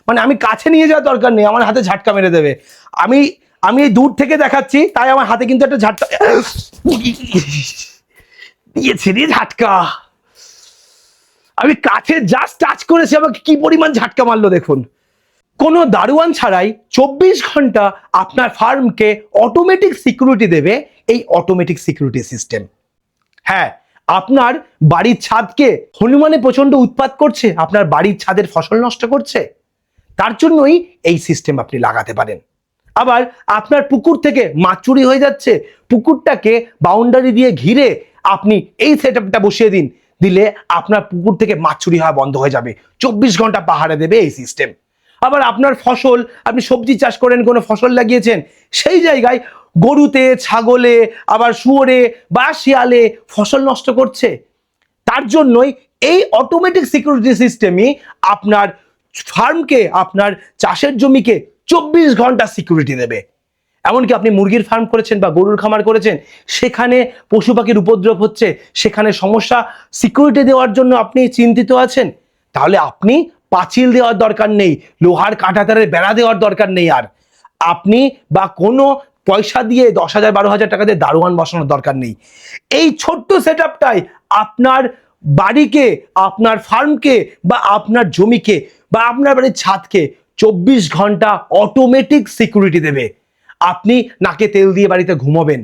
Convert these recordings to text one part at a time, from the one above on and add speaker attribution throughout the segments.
Speaker 1: মানে আমি কাছে নিয়ে যাওয়ার দরকার নেই, আমার হাতে ঝাটকা মেরে দেবে। আমি আমি এই দূর থেকে দেখাচ্ছি, তাই আমার হাতে কিন্তু একটা ঝাটকা দিয়েছে রে ঝাটকা। আমি কাছে জাস্ট টাচ করেছি, আমাকে কি পরিমাণ ঝাটকা মারলো দেখুন। কোনো দারোয়ান ছাড়াই 24 ঘন্টা আপনার ফার্মকে অটোমেটিক সিকিউরিটি দেবে এই অটোমেটিক সিকিউরিটি সিস্টেম। হ্যাঁ, আপনার বাড়ির ছাদকে হনুমানে প্রচন্ড উৎপাত করছে, আপনার বাড়ির ছাদের ফসল নষ্ট করছে, তার জন্যই এই সিস্টেম আপনি লাগাতে পারেন। আবার আপনার পুকুর থেকে মাছ চুরি হয়ে যাচ্ছে, পুকুরটাকে বাউন্ডারি দিয়ে ঘিরে আপনি এই সেটআপটা বসিয়ে দিলে আপনার পুকুর থেকে মাছ চুরি হওয়া বন্ধ হয়ে যাবে। 24 ঘন্টা পাহারা দেবে এই সিস্টেম। আবার আপনার ফসল, আপনি সবজি চাষ করেন, কোনো ফসল লাগিয়েছেন, সেই জায়গায় গরুতে, ছাগলে, আবার শুয়োরে বা শিয়ালে ফসল নষ্ট করছে, তার জন্যই এই অটোমেটিক সিকিউরিটি সিস্টেমই আপনার ফার্মকে, আপনার চাষের জমিকে 24 ঘন্টা সিকিউরিটি দেবে। এমনকি আপনি মুরগির ফার্ম করেছেন বা গরুর খামার করেছেন, সেখানে পশু পাখির উপদ্রব হচ্ছে, সেখানে সমস্যা, সিকিউরিটি দেওয়ার জন্য আপনি চিন্তিত আছেন, তাহলে আপনি পাঁচিল দেওয়ার দরকার নেই, লোহার কাঁটাতারের বেড়া দেওয়ার দরকার নেই, আর আপনি বা কোনো পয়সা দিয়ে 10,000 12,000 টাকা দিয়ে দারোয়ান বসানোর দরকার নেই। এই ছোট্ট সেটআপটাই আপনার বাড়িকে, আপনার ফার্মকে বা আপনার জমিকে বা আপনার বাড়ির ছাদকে 24 ঘন্টা অটোমেটিক সিকিউরিটি দেবে। আপনি নাকে তেল দিয়ে বাড়িতে ঘুমাবেন,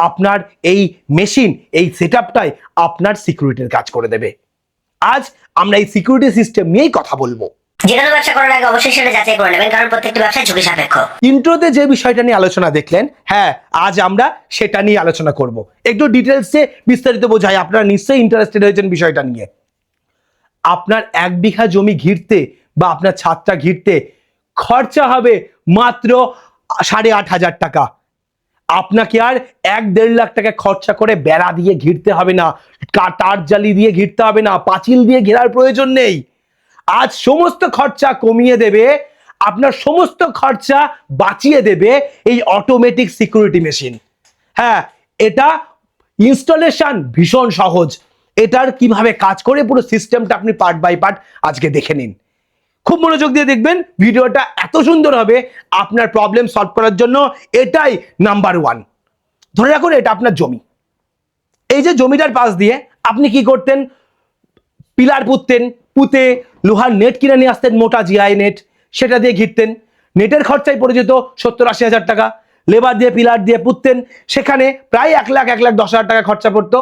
Speaker 1: আপনার এই মেশিন, এই সেটআপটাই আপনার সিকিউরিটির কাজ করে দেবে। আজ আমরা এই সিকিউরিটি সিস্টেম নিয়েই কথা বলবো।
Speaker 2: যেকোনো ব্যবসা করার আগে অবশ্যই সেটা যাচাই করে নেবেন, কারণ প্রত্যেকটি ব্যবসা ঝুঁকি সাপেক্ষ।
Speaker 1: ইন্ট্রোতে যে বিষয়টা নিয়ে আলোচনা দেখলেন, হ্যাঁ, আজ আমরা সেটা নিয়ে আলোচনা করব। একটু ডিটেলসে বিস্তারিত বোঝাই, আপনারা নিশ্চয়ই ইন্টারেস্টেড হয়েছেন বিষয়টা নিয়ে। আপনার 1 বিঘা জমি ঘিরতে বা আপনার ছাদটা ঘিরতে খরচা হবে মাত্র 8,500 টাকা। আপনাকে আর 1-1.5 লাখ টাকা খরচা করে বেড়া দিয়ে ঘিরতে হবে না, তার জালি দিয়ে ঘিরতে হবে না, পাঁচিল দিয়ে ঘেরার প্রয়োজন নেই। আজ সমস্ত খরচা কমিয়ে দেবে, আপনার সমস্ত খরচা বাঁচিয়ে দেবে এই অটোমেটিক সিকিউরিটি মেশিন। হ্যাঁ, এটা ইনস্টলেশন ভীষণ সহজ। এটার কিভাবে কাজ করে পুরো সিস্টেমটা আপনি পার্ট বাই পার্ট আজকে দেখে নিন। খুব মনোযোগ দিয়ে দেখবেন, ভিডিওটা এত সুন্দর হবে, আপনার প্রবলেম সলভ করার জন্য এটাই নাম্বার 1। ধরে রাখুন এটা আপনার জমি, এই যে জমিটার পাশ দিয়ে আপনি কি করতেন, পিলার পুঁততেন, পুঁতে লোহার নেট কিনে নিয়ে আসতেন, মোটা জিআই নেট, সেটা দিয়ে ঘিরতেন। নেটের খরচাই পড়ে যেত 70-80 হাজার টাকা, লেবার দিয়ে পিলার দিয়ে পুঁততেন, সেখানে প্রায় 1,10,000 টাকা খরচা পড়তো।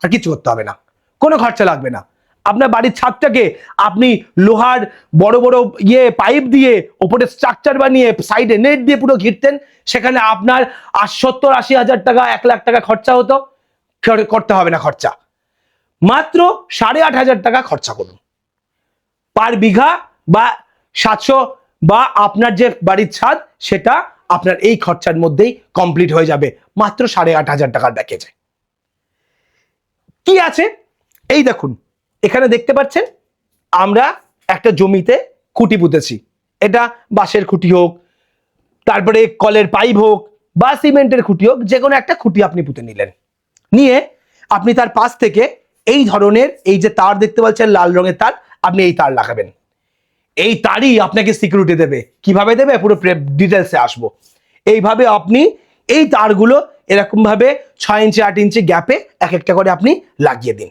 Speaker 1: আর কিছু করতে হবে না, কোনো খরচা লাগবে না। আপনার বাড়ির ছাদটাকে আপনি লোহার বড় বড় পাইপ দিয়ে ওপরে স্ট্রাকচার বানিয়ে সাইডে নেট দিয়ে পুরো ঘিরতেন, সেখানে আপনার 70-80 হাজার টাকা, 1 লাখ টাকা খরচা হতো। করতে হবে না খরচা, মাত্র 8,500 টাকা খরচা করুন পার বিঘা, বা 700, বা আপনার যে বাড়ির ছাদ সেটা আপনার এই খরচার মধ্যেই কমপ্লিট হয়ে যাবে, মাত্র 8,500 টাকার প্যাকেজে। কি আছে এই দেখুন, এখানে দেখতে পাচ্ছেন আমরা একটা জমিতে খুঁটি পুঁতেছি। এটা বাঁশের খুঁটি হোক, তারপরে কলের পাইপ হোক, বা সিমেন্টের খুঁটি হোক, যে কোনো একটা খুঁটি আপনি পুঁতে নিলেন। নিয়ে আপনি তার পাশ থেকে এই ধরনের এই যে তার দেখতে পাচ্ছেন, লাল রঙের তার, আপনি এই তার লাগাবেন। এই তারই আপনাকে সিকিউরিটি দেবে। কিভাবে দেবে পুরো ডিটেলসে আসবো। এইভাবে আপনি এই তারগুলো এরকম ভাবে 6 ইঞ্চি 8 ইঞ্চি গ্যাপে এক একটা করে আপনি লাগিয়ে দিন।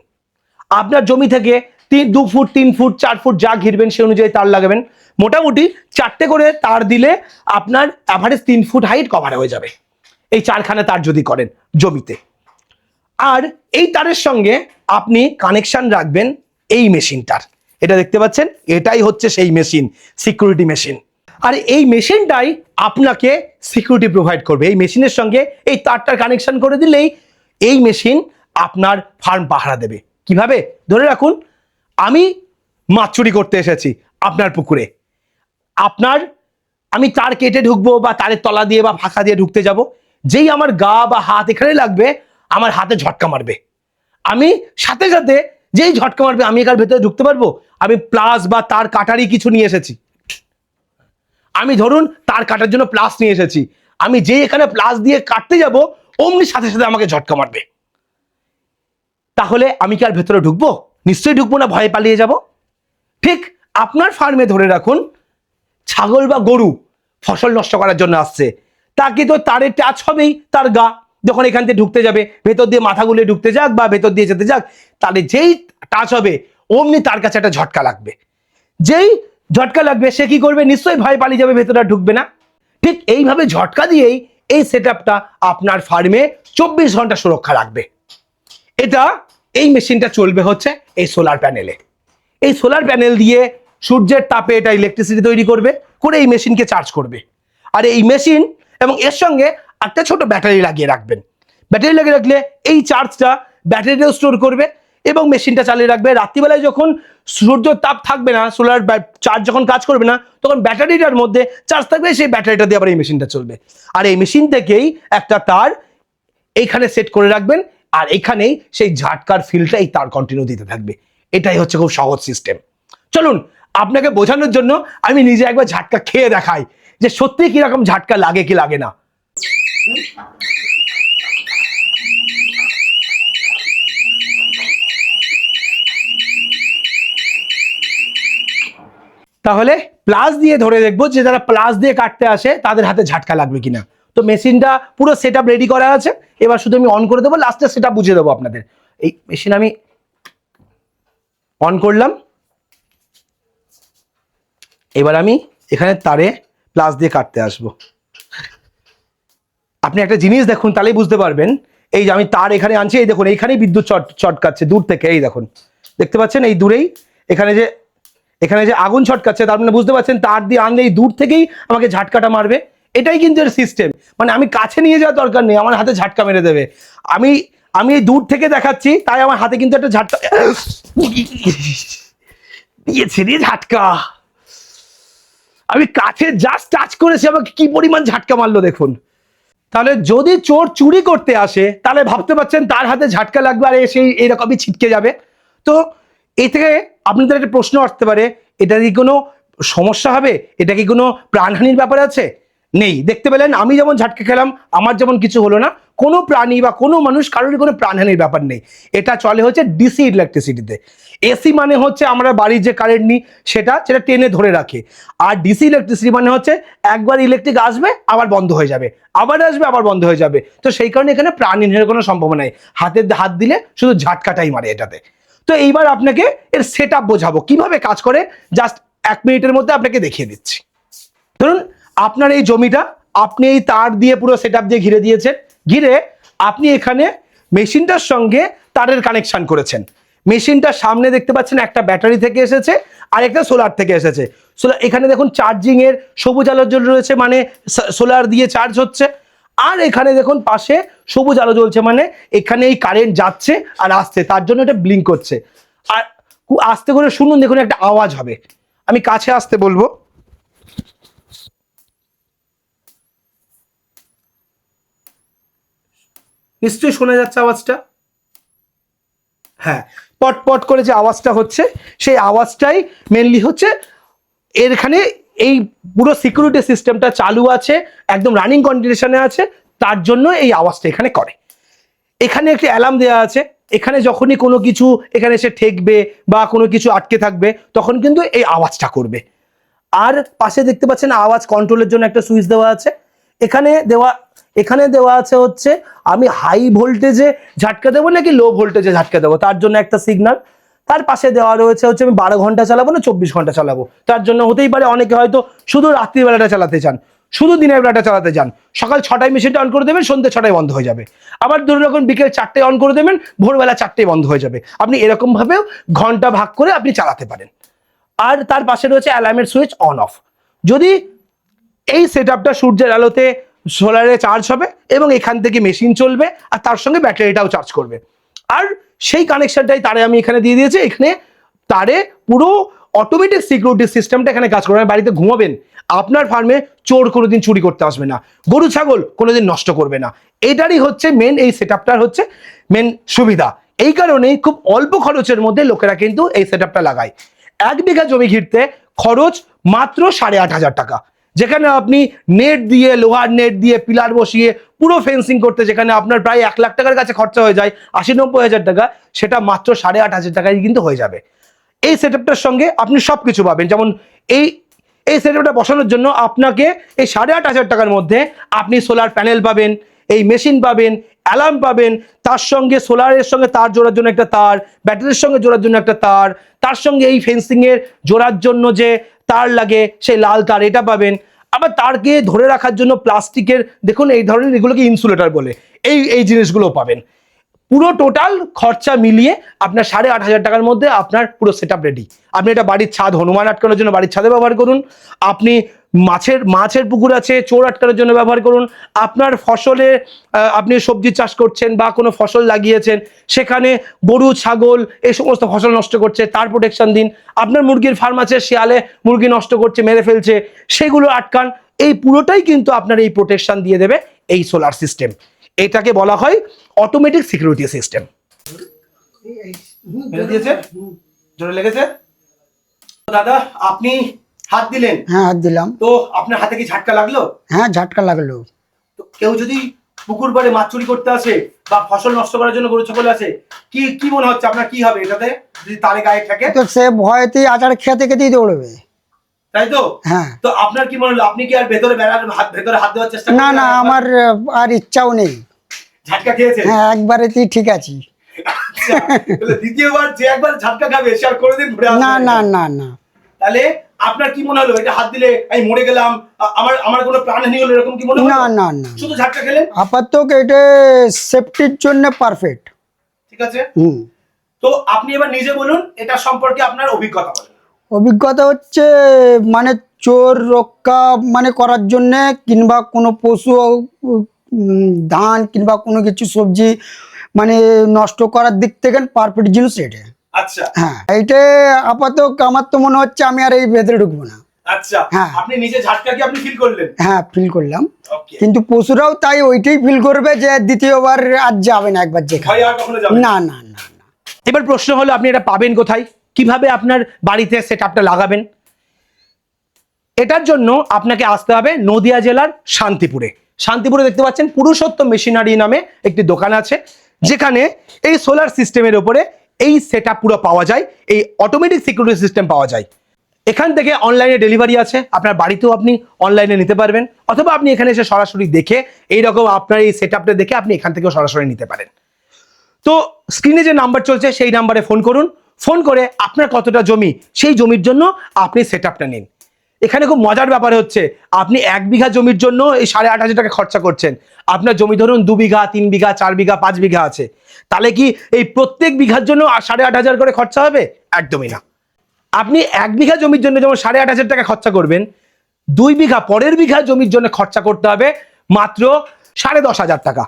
Speaker 1: আপনার জমি থেকে 2 ফুট 3 ফুট 4 ফুট যা ঘিরবেন সে অনুযায়ী তার লাগাবেন। মোটামুটি 4টে করে তার দিলে আপনার অ্যাভারেজ 3 ফুট হাইট কভার হয়ে যাবে, এই 4খানা তার যদি করেন জমিতে। আর এই তারের সঙ্গে আপনি কানেকশন রাখবেন এই মেশিনটার। এটা দেখতে পাচ্ছেন, এটাই হচ্ছে সেই মেশিন, সিকিউরিটি মেশিন। আর এই মেশিনটাই আপনাকে সিকিউরিটি প্রোভাইড করবে। এই মেশিনের সঙ্গে এই তারটার কানেকশন করে দিলেই এই মেশিন আপনার ফার্ম পাহারা দেবে। কিভাবে? ধরে রাখুন আমি মাছ চুরি করতে এসেছি আপনার পুকুরে, আমি তার কেটে ঢুকবো বা তারের তলা দিয়ে বা ফাঁকা দিয়ে ঢুকতে যাব, যেই আমার গা বা হাত এখানে লাগবে, আমার হাতে ঝটকা মারবে। আমি সাথে সাথে যেই ঝটকা মারবে আমি এখানে ভেতরে ঢুকতে পারবো? আমি প্লাস বা তার কাটারই কিছু নিয়ে এসেছি, আমি ধরুন তার কাটার জন্য প্লাস নিয়ে এসেছি, আমি যেই এখানে প্লাস দিয়ে কাটতে যাব অমনি সাথে সাথে আমাকে ঝটকা মারবে। তাহলে আমি কি আর ভেতরে ঢুকবো? নিশ্চয়ই ঢুকবো না, ভয়ে পালিয়ে যাব। ঠিক আপনার ফার্মে ধরে রাখুন ছাগল বা গরু ফসল নষ্ট করার জন্য আসছে, তাকে তো তারে টাচ হবেই, তার গা যখন এখান থেকে ঢুকতে যাবে, ভেতর দিয়ে মাথা গুলে ঢুকতে যাক বা ভেতর দিয়ে যেতে যাক, তাহলে যেই টাচ হবে অমনি তার কাছে একটা ঝটকা লাগবে। যেই ঝটকা লাগবে সে কি করবে? নিশ্চয়ই ভয় পালিয়ে যাবে, ভেতরে আর ঢুকবে না। ঠিক এইভাবে ঝটকা দিয়েই এই সেটআপটা আপনার ফার্মে 24 ঘন্টা সুরক্ষা রাখবে। এটা এই মেশিনটা চলবে হচ্ছে এই সোলার প্যানেলে। এই সোলার প্যানেল দিয়ে সূর্যের তাপে এটা ইলেকট্রিসিটি তৈরি করবে, করে এই মেশিনকে চার্জ করবে। আর এই মেশিন এবং এর সঙ্গে একটা ছোট ব্যাটারি লাগিয়ে রাখবেন। ব্যাটারি লাগিয়ে রাখলে এই চার্জটা ব্যাটারিতেও স্টোর করবে এবং মেশিনটা চালিয়ে রাখবে। রাত্রিবেলায় যখন সূর্যের তাপ থাকবে না, সোলার চার্জ যখন কাজ করবে না, তখন ব্যাটারিটার মধ্যে চার্জ থাকবে, সেই ব্যাটারিটা দিয়ে আবার এই মেশিনটা চলবে। আর এই মেশিন থেকেই একটা তার এইখানে সেট করে রাখবেন, আর এখানেই সেই ঝাটকার ফিলটা এই তার কন্টিনিউ দিতে থাকবে। এটাই হচ্ছে খুব সহজ সিস্টেম। চলুন আপনাকে বোঝানোর জন্য আমি নিজে একবার ঝাটকা খেয়ে দেখাই যে সত্যি কিরকম ঝাটকা লাগে কি লাগে না। তাহলে প্লাস দিয়ে ধরে দেখবো যে যারা প্লাস দিয়ে কাটতে আসে তাদের হাতে ঝাটকা লাগবে কিনা। তো মেশিনটা পুরো সেটআপ রেডি করা আছে, এবার শুধু আমি অন করে দেবো, লাস্টে সেটআপ বুঝিয়ে দেবো আপনাদের। এই মেশিন আমি অন করলাম, এবার আমি এখানে তারে প্লাস দিয়ে কাটতে আসবো। আপনি একটা জিনিস দেখুন, তাহলেই বুঝতে পারবেন। এই যে আমি তার এখানে আনছি, এই দেখুন এইখানেই বিদ্যুৎ চটকাচ্ছে দূর থেকে, এই দেখুন দেখতে পাচ্ছেন, এই দূরেই এখানে যে আগুন ছটকাচ্ছে, তার মানে বুঝতে পারছেন তার দিয়ে আনলে এই দূর থেকেই আমাকে ঝাটকাটা মারবে। এটাই কিন্তু এর সিস্টেম, মানে আমি কাছে নিয়ে যাওয়ার দরকার নেই, আমার হাতে ঝাটকা মেরে দেবে। আমি এই দূর থেকে দেখাচ্ছি, তাই আমার হাতে কিন্তু একটা ঝাটকা দিয়েছে রে ঝাটকা। আমি কাছে জাস্ট টাচ করেছি, আমাকে কি পরিমাণ ঝাটকা মারলো দেখুন। তাহলে যদি চোর চুরি করতে আসে, তাহলে ভাবতে পারছেন তার হাতে ঝাটকা লাগবে আর সেই এরকমই ছিটকে যাবে। তো এই থেকে আপনাদের একটা প্রশ্ন আসতে পারে, এটা কি কোনো সমস্যা হবে, এটা কি কোনো প্রাণহানির ব্যাপার আছে? নেই। দেখতে পেলেন আমি যেমন ঝাটকা খেলাম, আমার যেমন কিছু হলো না, কোনো প্রাণী বা কোনো মানুষ কারোর কোনো প্রাণহানির ব্যাপার নেই। এটা চলে হচ্ছে ডিসি ইলেকট্রিসিটিতে। এসি মানে হচ্ছে আমরা বাড়ির যে কারেন্ট নিই সেটা টেনে ধরে রাখে, আর ডিসি ইলেকট্রিসিটি মানে হচ্ছে একবার ইলেকট্রিক আসবে আবার বন্ধ হয়ে যাবে, আবার আসবে আবার বন্ধ হয়ে যাবে। তো সেই কারণে এখানে প্রাণহানির কোনো সম্ভাবনা নেই, হাত দিলে শুধু ঝাটকাটাই মারে এটাতে। তো এইবার আপনাকে এর সেটআপ বোঝাবো কিভাবে কাজ করে, জাস্ট 1 মিনিটের মধ্যে আপনাকে দেখিয়ে দিচ্ছি। ধরুন আপনার এই জমিটা আপনি এই তার দিয়ে পুরো সেটআপ দিয়ে ঘিরে দিয়েছেন, ঘিরে আপনি এখানে মেশিনটার সঙ্গে তারের কানেকশন করেছেন। মেশিনটার সামনে দেখতে পাচ্ছেন একটা ব্যাটারি থেকে এসেছে আর একটা সোলার থেকে এসেছে। সোলার এখানে দেখুন চার্জিং এর সবুজ আলো জ্বলে রয়েছে, মানে সোলার দিয়ে চার্জ হচ্ছে। আর এখানে দেখুন পাশে সবুজ আলো জ্বলছে, মানে এখানে এই কারেন্ট যাচ্ছে আর আসছে, তার জন্য এটা ব্লিঙ্ক করছে। আর খুব আস্তে করে শুনুন, দেখুন একটা আওয়াজ হবে, আমি কাছে আসতে বলবো। নিশ্চয়ই শোনা যাচ্ছে আওয়াজটা? হ্যাঁ, পট পট করে যে আওয়াজটা হচ্ছে, সেই আওয়াজটাই মেনলি হচ্ছে এখানে এই পুরো সিকিউরিটি সিস্টেমটা চালু আছে, একদম রানিং কন্ডিশনে আছে, তার জন্য এই আওয়াজটা এখানে করে। এখানে একটি অ্যালার্ম দেওয়া আছে, এখানে যখনই কোনো কিছু এখানে এসে ঠেকবে বা কোনো কিছু আটকে থাকবে তখন কিন্তু এই আওয়াজটা করবে। আর পাশে দেখতে পাচ্ছেন আওয়াজ কন্ট্রোলের জন্য একটা সুইচ দেওয়া আছে। এখানে দেওয়া আছে হচ্ছে আমি হাই ভোল্টেজে ঝাটকা দেবো নাকি লো ভোল্টেজে ঝাটকা দেবো, তার জন্য একটা সিগন্যাল। তার পাশে দেওয়া রয়েছে হচ্ছে আমি 12 ঘন্টা চালাবো না 24 ঘন্টা চালাবো, তার জন্য হতেই পারে অনেকে হয়তো শুধু রাত্রিবেলাটা চালাতে চান, শুধু দিনের বেলাটা চালাতে চান। সকাল 6টায় মেশিনটা অন করে দেবেন, সন্ধ্যে 6টায় বন্ধ হয়ে যাবে। আবার ধরে রাখুন বিকেল 4টায় অন করে দেবেন, ভোরবেলা 4টায় বন্ধ হয়ে যাবে। আপনি এরকম ভাবেও ঘন্টা ভাগ করে আপনি চালাতে পারেন। আর তার পাশে রয়েছে অ্যালার্মের সুইচ অন অফ। যদি এই সেটআপটা সূর্যের আলোতে সোলারে চার্জ হবে এবং এখান থেকে মেশিন চলবে আর তার সঙ্গে ব্যাটারিটাও চার্জ করবে। আর সেই কানেকশনটাই তারে আমি এখানে দিয়ে দিয়েছি। এখানে তারে পুরো অটোমেটিক সিকিউরিটি সিস্টেমটা এখানে কাজ করবে। বাড়িতে ঘুমাবেন, আপনার ফার্মে চোর কোনোদিন চুরি করতে আসবে না, গরু ছাগল কোনোদিন নষ্ট করবে না। এটারই হচ্ছে মেন, এই সেটআপটার হচ্ছে মেন সুবিধা। এই কারণেই খুব অল্প খরচের মধ্যে লোকেরা কিন্তু এই সেটআপটা লাগায়। 1 বিঘা জমি ঘিরতে খরচ মাত্র 8,500 টাকা, যেখানে আপনি নেট দিয়ে, লোহার নেট দিয়ে পিলার বসিয়ে পুরো ফেন্সিং করতে যেখানে আপনার প্রায় 1 লাখ টাকার কাছে খরচা হয়ে যায়, 80-90 হাজার টাকা, সেটা মাত্র 8,500 টাকায় কিন্তু হয়ে যাবে। এই সেটআপটার সঙ্গে আপনি সবকিছু পাবেন, যেমন এই সেটআপটা বসানোর জন্য আপনাকে এই 8,500 টাকার মধ্যে আপনি সোলার প্যানেল পাবেন, এই মেশিন পাবেন, অ্যালার্ম পাবেন, তার সঙ্গে সোলারের সঙ্গে তার জোড়ার জন্য একটা তার, ব্যাটারির সঙ্গে জোড়ার জন্য একটা তার, তার সঙ্গে এই ফেন্সিং এর জোড়ার জন্য যে তার লাগে সেই লাল তার এটা পাবেন। আবার তারকে ধরে রাখার জন্য প্লাস্টিকের, দেখুন এই ধরনের এগুলোকে ইনসুলেটর বলে, এই জিনিসগুলো পাবেন। পুরো টোটাল খরচা মিলিয়ে আপনার 8,500 টাকার মধ্যে আপনার পুরো সেটআপ রেডি। আপনি এটা বাড়ির ছাদ, হনুমান আটকানোর জন্য বাড়ির ছাদে ব্যবহার করুন, আপনি মাছের পুকুর আছে চোর আটকানোর জন্য ব্যবহার করুন, আপনার ফসলে আপনি সবজি চাষ করছেন বা কোনো ফসল লাগিয়েছেন সেখানে গরু ছাগল এই সমস্ত ফসল নষ্ট করছে তার প্রোটেকশন দিন, আপনার মুরগির ফার্ম আছে শিয়ালে মুরগি নষ্ট করছে মেরে ফেলছে সেগুলো আটকান। এই পুরোটাই কিন্তু আপনার এই প্রোটেকশন দিয়ে দেবে এই সোলার সিস্টেম। এটাকে বলা হয় অটোমেটিক সিকিউরিটি সিস্টেম। দিয়েছে জোরে লেগেছে দাদা, আপনি হাত দিলেন?
Speaker 3: হ্যাঁ হাত দিলাম।
Speaker 1: তো আপনার হাতে কি ঝাটকা লাগলো?
Speaker 3: হ্যাঁ ঝাটকা লাগলো।
Speaker 1: তো কেউ যদি পুকুর পাড়ে মাছ চুরি করতে আসে বা ফসল নষ্ট করার জন্য গরু ছাগল আসে, কি মনে হচ্ছে আপনার কি হবে এটাতে যদি তারে গায়ে থাকে?
Speaker 3: তো সে ভয়তেই আচার খেতে খেতেই দৌড়বে,
Speaker 1: তাই তো?
Speaker 3: হ্যাঁ।
Speaker 1: তো আপনার কি মনে হলো, আপনি কি আর ভেতরে হাত দেওয়ার চেষ্টা
Speaker 3: না না আমার আর ইচ্ছাও নেই।
Speaker 1: ঝাটকা খেয়েছেন?
Speaker 3: হ্যাঁ একবারেতেই ঠিক আছি।
Speaker 1: আচ্ছা, তাহলে দ্বিতীয়বার যে একবার ঝাটকা খাবে সে আর কোনোদিন ঘুরে আসবে
Speaker 3: না না না না।
Speaker 1: তাহলে আপনার কি মনে হলো, এটা হাত দিলে আমি মরে গেলাম, আমার কোনো প্রাণহানি হলো এরকম কি মনে হলো?
Speaker 3: না না না
Speaker 1: শুধু ঝাটকা খেলেন?
Speaker 3: আপাতত এটা সেফটির জন্য পারফেক্ট।
Speaker 1: ঠিক আছে। তো আপনি এবার নিজে বলুন এটা সম্পর্কে আপনার অভিজ্ঞতা বলুন।
Speaker 3: অভিজ্ঞতা হচ্ছে মানে চোর রক্ষা মানে করার জন্য কিংবা কোনো পশু ধান কিংবা কোনো কিছু সবজি মানে নষ্ট করার দিক থেকে পারফেক্ট জিনিস এটা।
Speaker 1: আচ্ছা।
Speaker 3: হ্যাঁ এইটা আপাতত আমার তো মনে হচ্ছে আমি আর এই ভেতরে ঢুকবো না।
Speaker 1: আচ্ছা,
Speaker 3: হ্যাঁ।
Speaker 1: আপনি নিজে ঝাটকা কি আপনি ফিল করলেন?
Speaker 3: হ্যাঁ ফিল করলাম।
Speaker 1: ওকে।
Speaker 3: কিন্তু পশুরাও তাই ওইটাই ফিল করবে যে দ্বিতীয়বার আর যাবে না একবার যেখানে।
Speaker 1: ভয় আর কখনো যাবে না?
Speaker 3: না না না না।
Speaker 1: এবার প্রশ্ন হলো আপনি এটা পাবেন কোথায়, কিভাবে আপনার বাড়িতে সেটআপটা লাগাবেন? এটার জন্য আপনাকে আসতে হবে নদিয়া জেলার শান্তিপুরে। শান্তিপুরে দেখতে পাচ্ছেন পুরুষোত্তম মেশিনারি নামে একটি দোকান আছে, যেখানে এই সোলার সিস্টেমের উপরে এই সেটআপ পুরো পাওয়া যায়, এই অটোমেটিক সিকিউরিটি সিস্টেম পাওয়া যায়। এখান থেকে অনলাইনে ডেলিভারি আছে, আপনার বাড়িতেও আপনি অনলাইনে নিতে পারবেন, অথবা আপনি এখানে এসে সরাসরি দেখে এইরকম আপনার এই সেটআপটা দেখে আপনি এখান থেকেও সরাসরি নিতে পারেন। তো স্ক্রিনে যে নাম্বার চলছে সেই নাম্বারে ফোন করুন, ফোন করে আপনার কতটা জমি সেই জমির জন্য আপনি সেটআপটা নিন। এখানে খুব মজার ব্যাপার হচ্ছে আপনি 1 বিঘা জমির জন্য এই 8,500 টাকা খরচা করছেন, আপনার জমি ধরুন 2 বিঘা 3 বিঘা 4 বিঘা 5 বিঘা আছে, তাহলে কি এই প্রত্যেক বিঘার জন্য 8,500 করে খরচা হবে? একদমই না। আপনি 1 বিঘা জমির জন্য যেমন 8,500 টাকা খরচা করবেন, 2 বিঘা পরের বিঘা জমির জন্য খরচা করতে হবে মাত্র 10,500 টাকা।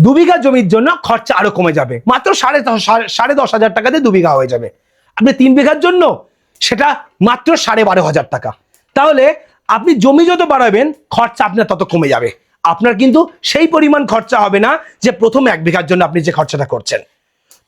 Speaker 1: 2 বিঘা জমির জন্য খরচা আরো কমে যাবে, মাত্র 10,500 টাকাতে 2 বিঘা হয়ে যাবে। আপনি 3 বিঘার জন্য সেটা মাত্র 12,500 টাকা। তাহলে আপনি জমি যত বাড়াবেন খরচা আপনার তত কমে যাবে, আপনার কিন্তু সেই পরিমাণ খরচা হবে না যে প্রথম 1 বিঘার জন্য আপনি যে খরচাটা করছেন।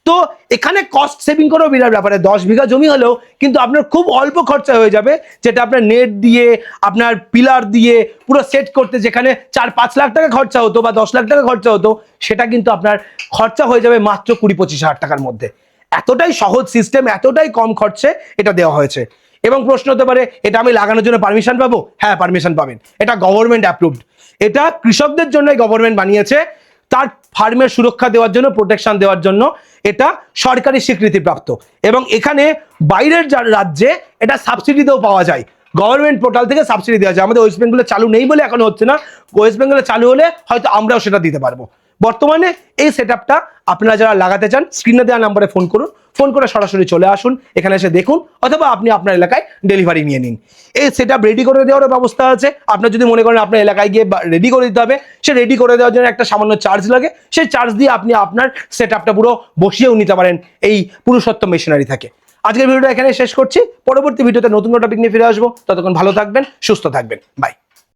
Speaker 1: তো এখানে কস্ট সেভিং করেও বিরাট ব্যাপারে, 10 বিঘা জমি হলেও কিন্তু আপনার খুব অল্প খরচা হয়ে যাবে, যেটা আপনার নেট দিয়ে আপনার পিলার দিয়ে পুরো সেট করতে যেখানে 4-5 লাখ টাকা খরচা হতো বা 10 লাখ টাকা খরচা হতো, সেটা কিন্তু আপনার খরচা হয়ে যাবে মাত্র 20-25 হাজার টাকার মধ্যে। এতটাই সহজ সিস্টেম, এতটাই কম খরচে এটা দেওয়া হয়েছে। এবং প্রশ্ন হতে পারে এটা আমি লাগানোর জন্য পারমিশন পাবো? হ্যাঁ পারমিশন পাবেন, এটা গভর্নমেন্ট অ্যাপ্রুভড, এটা কৃষকদের জন্যই গভর্নমেন্ট বানিয়েছে, তার ফার্মের সুরক্ষা দেওয়ার জন্য, প্রোটেকশন দেওয়ার জন্য এটা সরকারি স্বীকৃতি প্রাপ্ত। এবং এখানে বাইরের রাজ্যে এটা সাবসিডিতেও পাওয়া যায়, গভর্নমেন্ট পোর্টাল থেকে সাবসিডি দেওয়া যায়। আমাদের ওয়েস্ট বেঙ্গলে চালু নেই বলে এখনো হচ্ছে না, ওয়েস্ট বেঙ্গলে চালু হলে হয়তো আমরাও সেটা দিতে পারবো। বর্তমানে এই সেটআপটা আপনারা যারা লাগাতে চান স্ক্রিনে দেওয়া নাম্বারে ফোন করুন, ফোন করে সরাসরি চলে আসুন, এখানে এসে দেখুন, অথবা আপনি আপনার এলাকায় ডেলিভারি নিয়ে নিন। এই সেটআপ রেডি করে দেওয়ার ব্যবস্থা আছে। আপনার যদি মনে করেন আপনার এলাকায় গিয়ে রেডি করে দিতে হবে, সে রেডি করে দেওয়ার জন্য একটা সামান্য চার্জ লাগে, সেই চার্জ দিয়ে আপনি আপনার সেটআপটা পুরো বসিয়েও নিতে পারেন এই পুরুষোত্তম মেশিনারি থেকে। আজকের ভিডিওটা এখানে শেষ করছি, পরবর্তী ভিডিওতে নতুন টপিক নিয়ে ফিরে আসবো। ততক্ষণ ভালো থাকবেন, সুস্থ থাকবেন, বাই।